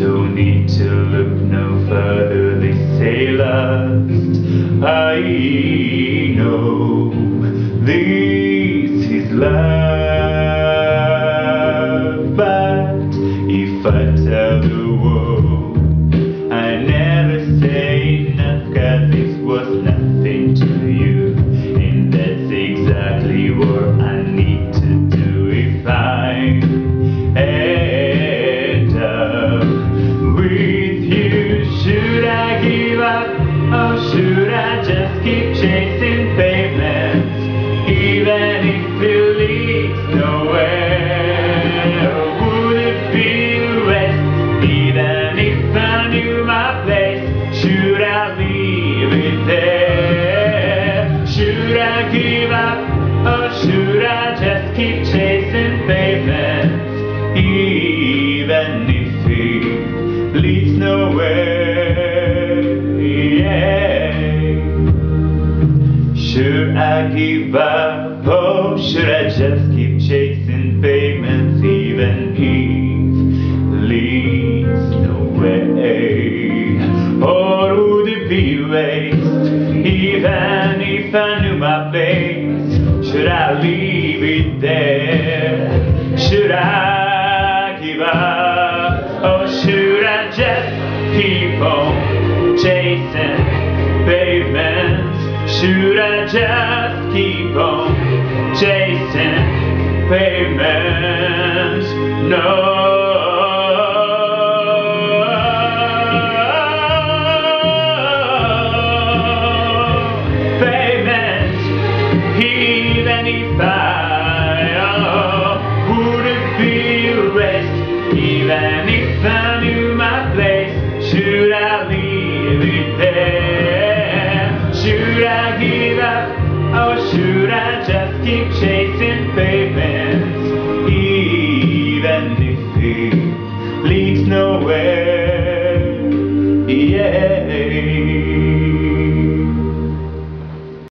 Don't need to look no further, they say lust. I know this is love, but if I tell the world I never say enough, 'cause this was nothing to you, and that's exactly what I need to do if I end up with you. Should I give up, or should I just keep chasing pavements, even if it leads nowhere? Would it be a waste, even if I knew my place? Should I leave it there? Should I give up, or should I just keep chasing pavements, even if it leads nowhere? Yeah. Should I give up, or should I just keep chasing pavements, even if it leads nowhere? Or would it be a waste, even if I knew my place? Should I leave it there? Should I give up, or should I just keep on chasing pavements? Should I just keep on chasing pavements? No. Even if would it be a waste, even if I knew my place? Should I leave it there? Should I give up, or should I just keep chasing pavements, even